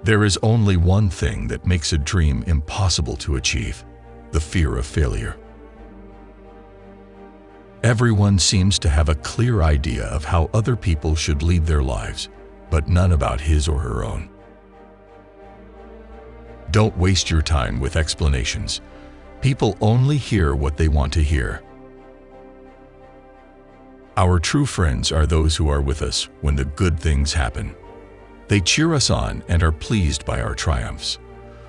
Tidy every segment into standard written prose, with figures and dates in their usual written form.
There is only one thing that makes a dream impossible to achieve: the fear of failure. Everyone seems to have a clear idea of how other people should lead their lives, but none about his or her own. Don't waste your time with explanations. People only hear what they want to hear. Our true friends are those who are with us when the good things happen. They cheer us on and are pleased by our triumphs.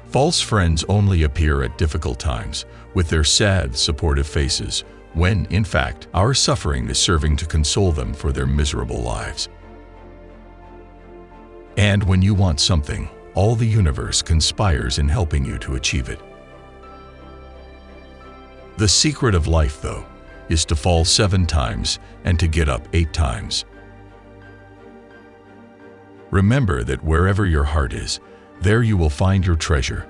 False friends only appear at difficult times with their sad, supportive faces, when, in fact, our suffering is serving to console them for their miserable lives. And when you want something, all the universe conspires in helping you to achieve it. The secret of life, though, is to fall 7 times and to get up 8 times. Remember that wherever your heart is, there you will find your treasure.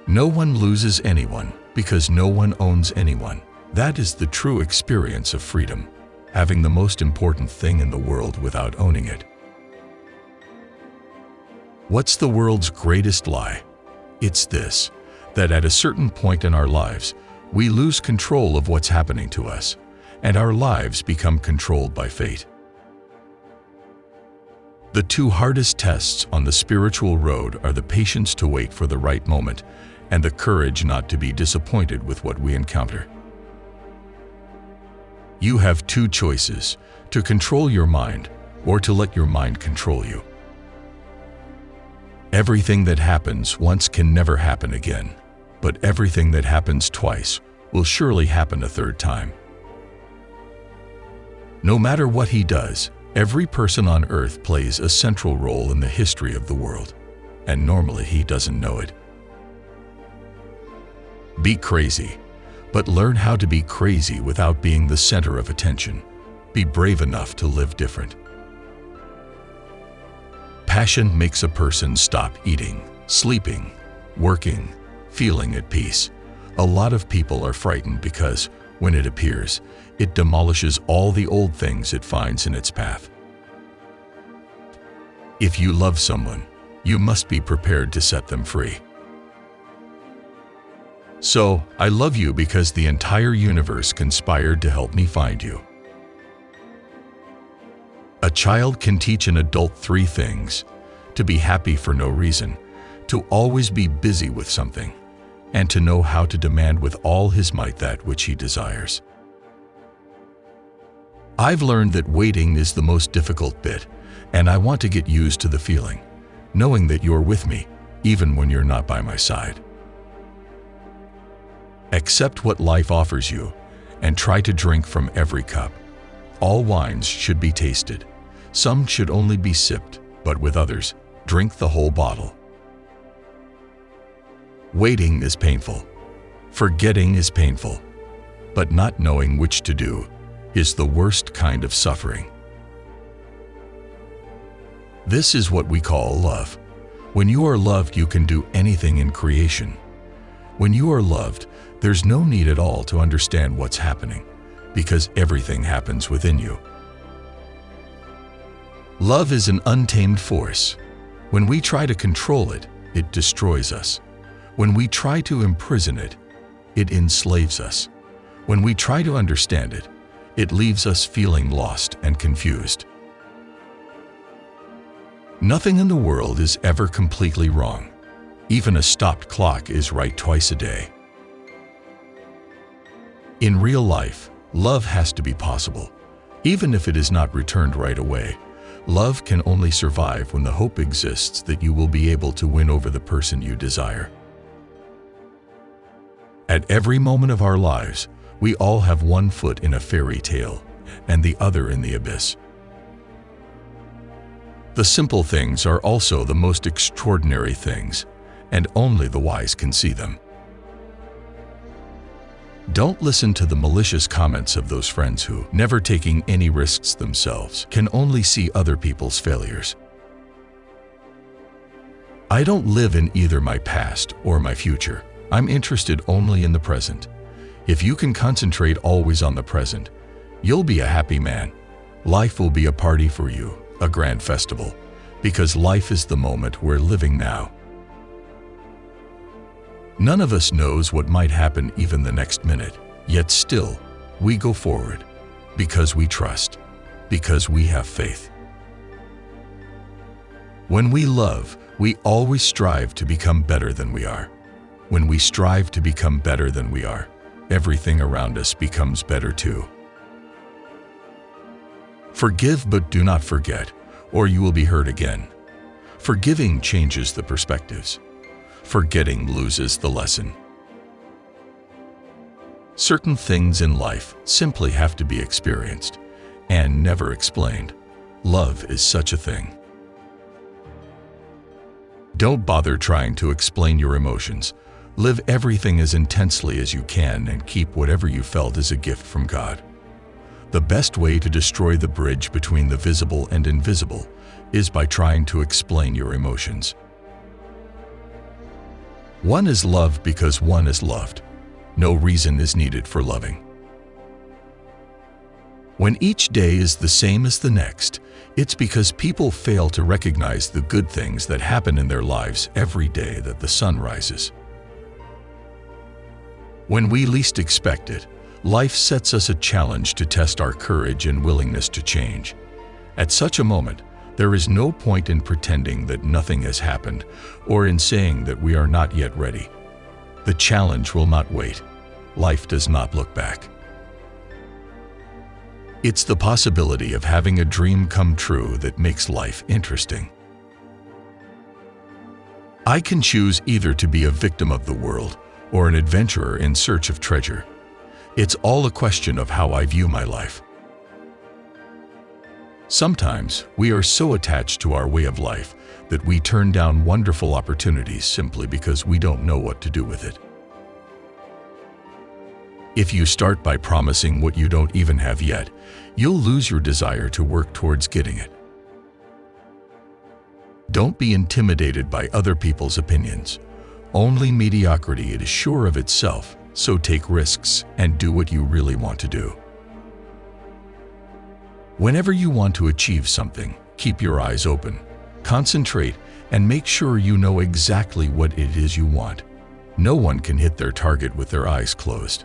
No one loses anyone because no one owns anyone. That is the true experience of freedom, having the most important thing in the world without owning it. What's the world's greatest lie? It's this, that at a certain point in our lives, we lose control of what's happening to us, and our lives become controlled by fate. The 2 hardest tests on the spiritual road are the patience to wait for the right moment and the courage not to be disappointed with what we encounter. You have 2 choices: to control your mind or to let your mind control you. Everything that happens once can never happen again, but everything that happens twice will surely happen a 3rd time. No matter what he does, every person on earth plays a central role in the history of the world, and normally he doesn't know it. Be crazy, but learn how to be crazy without being the center of attention. Be brave enough to live different. Passion makes a person stop eating, sleeping, working, feeling at peace. A lot of people are frightened because, when it appears, it demolishes all the old things it finds in its path. If you love someone, you must be prepared to set them free. So, I love you because the entire universe conspired to help me find you. A child can teach an adult 3 things: to be happy for no reason, to always be busy with something, and to know how to demand with all his might that which he desires. I've learned that waiting is the most difficult bit, and I want to get used to the feeling, knowing that you're with me, even when you're not by my side. Accept what life offers you, and try to drink from every cup. All wines should be tasted. Some should only be sipped, but with others, drink the whole bottle. Waiting is painful. Forgetting is painful. But not knowing which to do is the worst kind of suffering. This is what we call love. When you are loved, you can do anything in creation. When you are loved, there's no need at all to understand what's happening, because everything happens within you. Love is an untamed force. When we try to control it, it destroys us. When we try to imprison it, it enslaves us. When we try to understand it, it leaves us feeling lost and confused. Nothing in the world is ever completely wrong. Even a stopped clock is right twice a day. In real life, love has to be possible. Even if it is not returned right away, love can only survive when the hope exists that you will be able to win over the person you desire. At every moment of our lives, we all have one foot in a fairy tale and the other in the abyss. The simple things are also the most extraordinary things, and only the wise can see them. Don't listen to the malicious comments of those friends who, never taking any risks themselves, can only see other people's failures. I don't live in either my past or my future. I'm interested only in the present. If you can concentrate always on the present, you'll be a happy man. Life will be a party for you, a grand festival, because life is the moment we're living now. None of us knows what might happen even the next minute, yet still, we go forward, because we trust, because we have faith. When we love, we always strive to become better than we are. When we strive to become better than we are, everything around us becomes better too. Forgive but do not forget, or you will be hurt again. Forgiving changes the perspectives. Forgetting loses the lesson. Certain things in life simply have to be experienced and never explained. Love is such a thing. Don't bother trying to explain your emotions. Live everything as intensely as you can and keep whatever you felt as a gift from God. The best way to destroy the bridge between the visible and invisible is by trying to explain your emotions. One is loved because one is loved. No reason is needed for loving. When each day is the same as the next, it's because people fail to recognize the good things that happen in their lives every day that the sun rises. When we least expect it, life sets us a challenge to test our courage and willingness to change. At such a moment, there is no point in pretending that nothing has happened or in saying that we are not yet ready. The challenge will not wait. Life does not look back. It's the possibility of having a dream come true that makes life interesting. I can choose either to be a victim of the world or an adventurer in search of treasure. It's all a question of how I view my life. Sometimes we are so attached to our way of life that we turn down wonderful opportunities simply because we don't know what to do with it. If you start by promising what you don't even have yet, you'll lose your desire to work towards getting it. Don't be intimidated by other people's opinions. Only mediocrity is sure of itself, so take risks and do what you really want to do. Whenever you want to achieve something, keep your eyes open, concentrate, and make sure you know exactly what it is you want. No one can hit their target with their eyes closed.